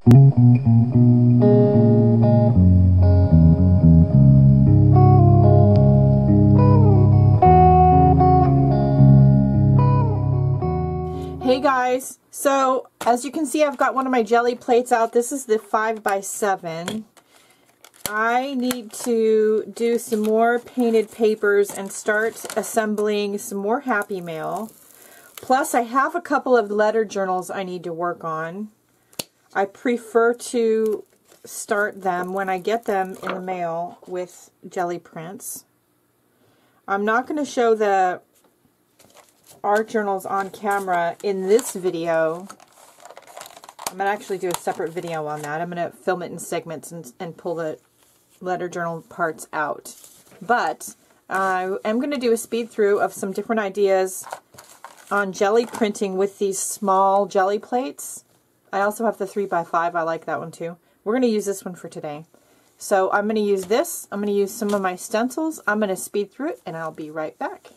Hey guys, so as you can see, I've got one of my jelly plates out. This is the 5x7. I need to do some more painted papers and start assembling some more Happy Mail. Plus, I have a couple of letter journals I need to work on. I prefer to start them when I get them in the mail with jelly prints. I'm not going to show the art journals on camera in this video. I'm going to actually do a separate video on that. I'm going to film it in segments and pull the letter journal parts out. But I am going to do a speed through of some different ideas on jelly printing with these small jelly plates. I also have the 3x5. I like that one too. We're going to use this one for today. So I'm going to use this. I'm going to use some of my stencils. I'm going to speed through it and I'll be right back.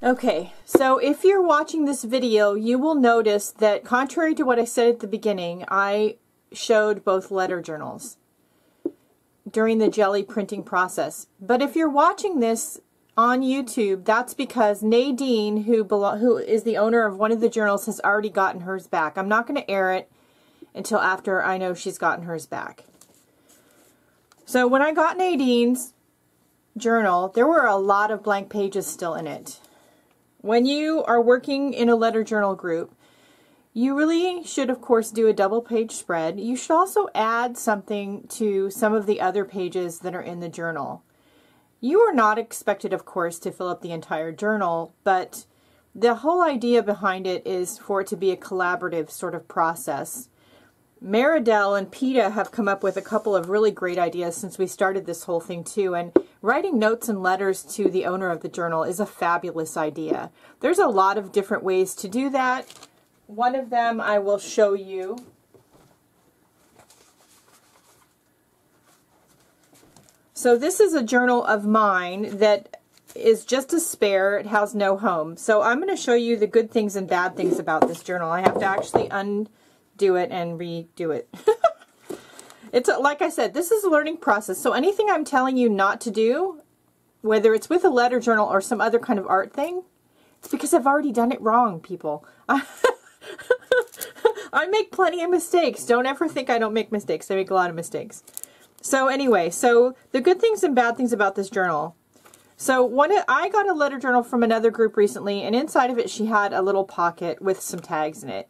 Okay, so if you're watching this video, you will notice that contrary to what I said at the beginning, I showed both letter journals during the Gelli printing process. But if you're watching this on YouTube, that's because Nadine, who is the owner of one of the journals, has already gotten hers back. I'm not going to air it until after I know she's gotten hers back. So when I got Nadine's journal, there were a lot of blank pages still in it. When you are working in a letter journal group, you really should, of course, do a double page spread. You should also add something to some of the other pages that are in the journal. You are not expected, of course, to fill up the entire journal, but the whole idea behind it is for it to be a collaborative sort of process. Maridel and PETA have come up with a couple of really great ideas since we started this whole thing too, and writing notes and letters to the owner of the journal is a fabulous idea. There's a lot of different ways to do that. One of them I will show you. So this is a journal of mine that is just a spare. It has no home. So I'm going to show you the good things and bad things about this journal. I have to actually undo it and redo it. It's like I said, this is a learning process. So anything I'm telling you not to do, whether it's with a letter journal or some other kind of art thing, it's because I've already done it wrong, people. I make plenty of mistakes. Don't ever think I don't make mistakes. I make a lot of mistakes. So anyway, so the good things and bad things about this journal. So I got a letter journal from another group recently, and inside of it she had a little pocket with some tags in it.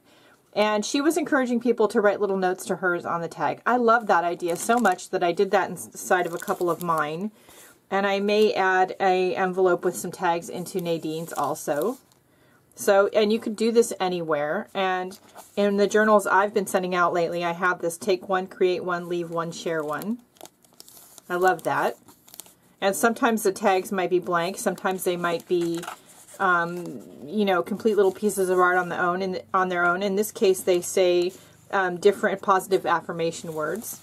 And she was encouraging people to write little notes to hers on the tag. I love that idea so much that I did that inside of a couple of mine. And I may add an envelope with some tags into Nadine's also. So, and you could do this anywhere. And in the journals I've been sending out lately, I have this take one, create one, leave one, share one. I love that. And sometimes the tags might be blank. Sometimes they might be you know, complete little pieces of art on their own. In this case, they say different positive affirmation words.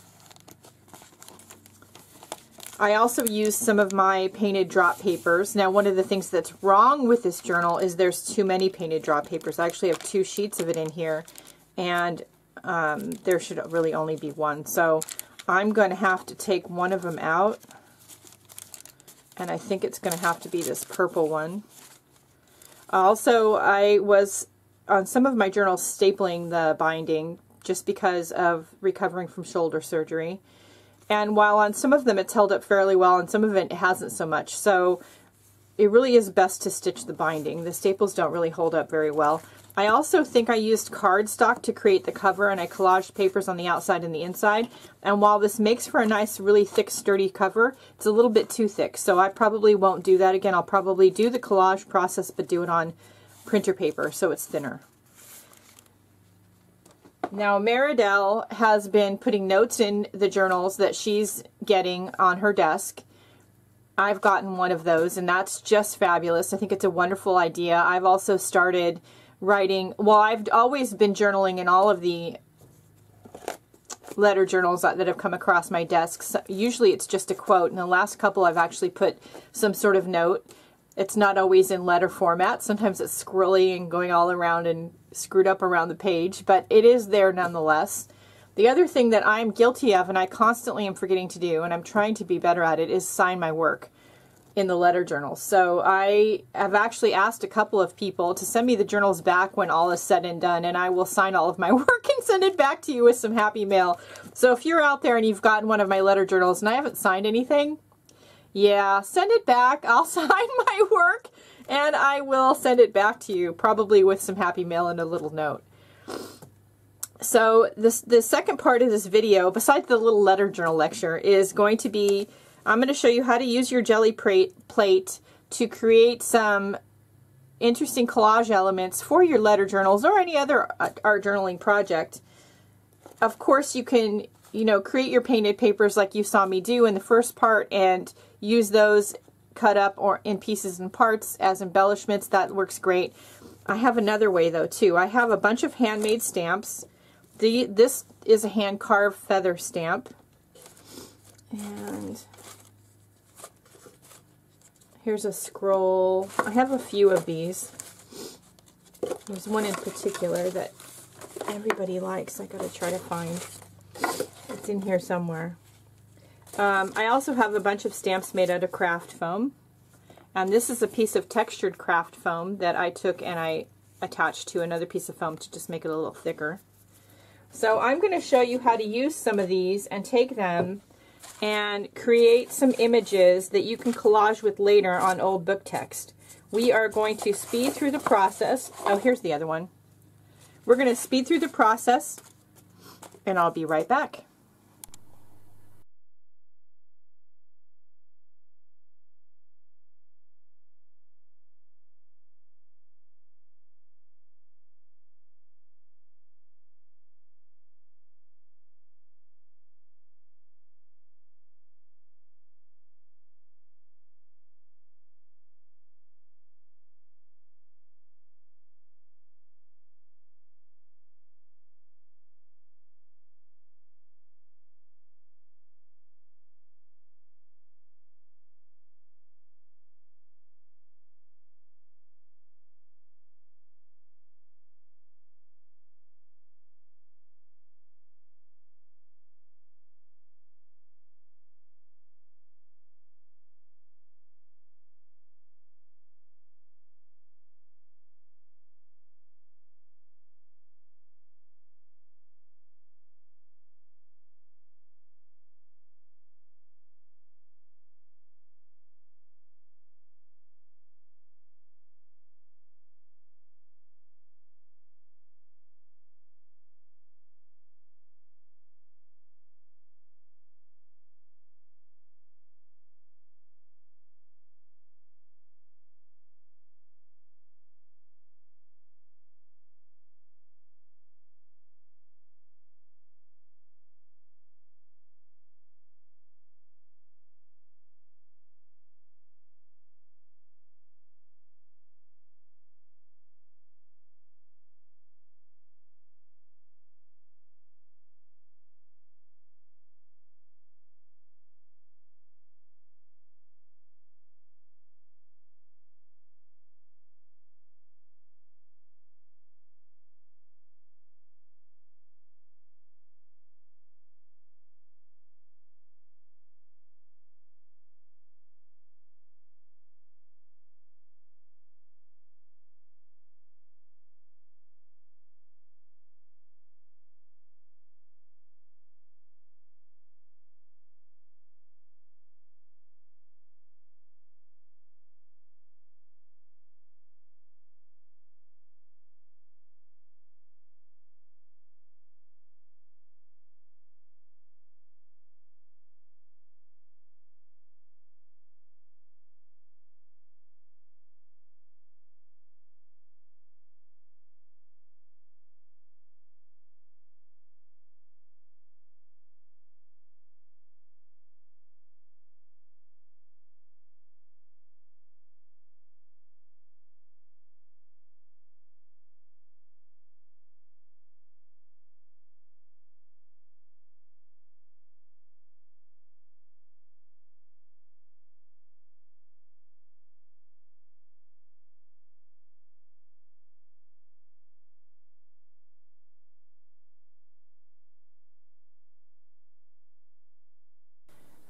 I also use some of my painted drop papers. Now, one of the things that's wrong with this journal is there's too many painted drop papers. I actually have 2 sheets of it in here, and there should really only be one. So I'm going to have to take one of them out, and I think it's going to have to be this purple one. Also, I was, on some of my journals, stapling the binding just because of recovering from shoulder surgery. And while on some of them it's held up fairly well, and some of it hasn't so much. So it really is best to stitch the binding. The staples don't really hold up very well. I also think I used cardstock to create the cover, and I collaged papers on the outside and the inside. And while this makes for a nice, really thick, sturdy cover, it's a little bit too thick. So I probably won't do that again. I'll probably do the collage process, but do it on printer paper so it's thinner. Now, Maridel has been putting notes in the journals that she's getting on her desk. I've gotten one of those, and that's just fabulous. I think it's a wonderful idea. I've also started writing, well, I've always been journaling in all of the letter journals that have come across my desk. So usually it's just a quote. In the last couple, I've actually put some sort of note. It's not always in letter format. Sometimes it's squirrely and going all around and screwed up around the page, but it is there nonetheless. The other thing that I'm guilty of, and I constantly am forgetting to do, and I'm trying to be better at it, is sign my work in the letter journals. So I have actually asked a couple of people to send me the journals back when all is said and done, and I will sign all of my work and send it back to you with some happy mail. So if you're out there and you've gotten one of my letter journals and I haven't signed anything, yeah, send it back. I'll sign my work and I will send it back to you, probably with some happy mail and a little note. So the second part of this video, besides the little letter journal lecture, is going to be, I'm going to show you how to use your Gelli plate to create some interesting collage elements for your letter journals or any other art journaling project. Of course, you can, you know, create your painted papers like you saw me do in the first part and use those cut up or in pieces and parts as embellishments. That works great. I have another way though too. I have a bunch of handmade stamps. This is a hand carved feather stamp. And Here's a scroll. I have a few of these. There's one in particular that everybody likes. I gotta try to find. It's in here somewhere. I also have a bunch of stamps made out of craft foam. And this is a piece of textured craft foam that I took and I attached to another piece of foam to just make it a little thicker. So I'm going to show you how to use some of these and take them and create some images that you can collage with later on old book text. We are going to speed through the process. Oh, here's the other one. We're going to speed through the process, and I'll be right back.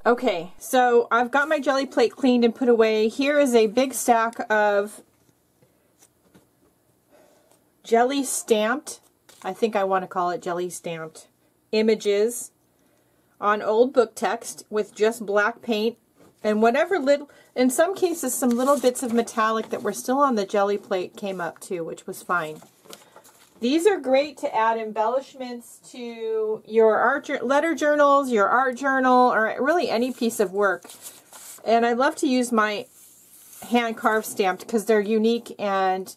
Okay, so I've got my jelly plate cleaned and put away. Here is a big stack of jelly stamped, I think I want to call it jelly stamped, images on old book text with just black paint and whatever little, in some cases some little bits of metallic that were still on the jelly plate came up too, which was fine. These are great to add embellishments to your letter journals, your art journal, or really any piece of work. And I love to use my hand carved stamped because they're unique and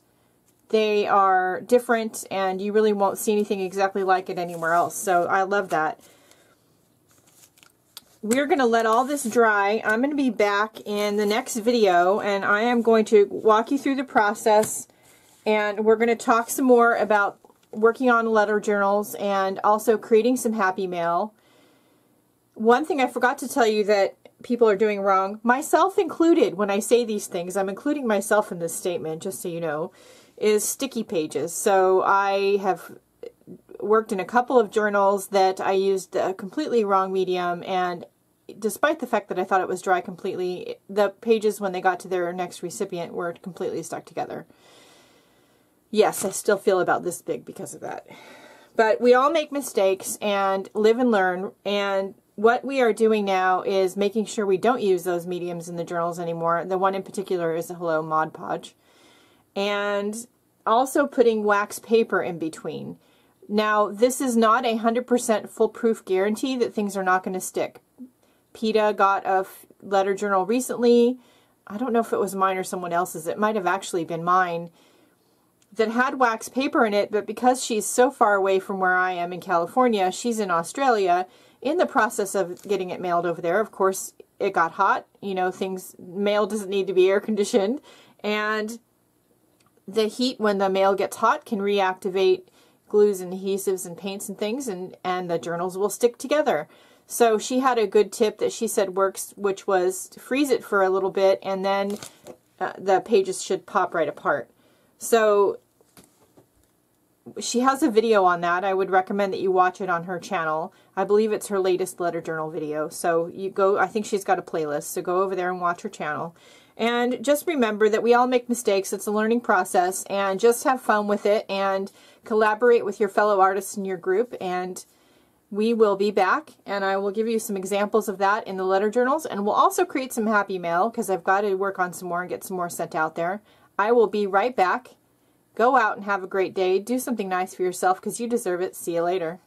they are different and you really won't see anything exactly like it anywhere else. So I love that. We're going to let all this dry. I'm going to be back in the next video and I am going to walk you through the process. And we're going to talk some more about working on letter journals and also creating some happy mail. One thing I forgot to tell you that people are doing wrong, myself included. When I say these things, I'm including myself in this statement, just so you know, is sticky pages. So I have worked in a couple of journals that I used a completely wrong medium, and despite the fact that I thought it was dry completely, the pages when they got to their next recipient were completely stuck together. Yes, I still feel about this big because of that. But we all make mistakes and live and learn, and what we are doing now is making sure we don't use those mediums in the journals anymore. The one in particular is the Hello Mod Podge. And also putting wax paper in between. Now, this is not a 100% foolproof guarantee that things are not going to stick. PETA got a letter journal recently. I don't know if it was mine or someone else's. It might have actually been mine, that had wax paper in it, but because she's so far away from where I am in California, she's in Australia, in the process of getting it mailed over there. Of course, it got hot. You know, mail doesn't need to be air conditioned, and the heat when the mail gets hot can reactivate glues and adhesives and paints and things, and the journals will stick together. So she had a good tip that she said works, which was to freeze it for a little bit, and then the pages should pop right apart. So she has a video on that. I would recommend that you watch it on her channel. I believe it's her latest letter journal video. So you go, I think she's got a playlist, so go over there and watch her channel. And just remember that we all make mistakes. It's a learning process, and just have fun with it and collaborate with your fellow artists in your group. And we will be back, and I will give you some examples of that in the letter journals, and we'll also create some happy mail because I've got to work on some more and get some more sent out there. I will be right back. Go out and have a great day. Do something nice for yourself because you deserve it. See you later.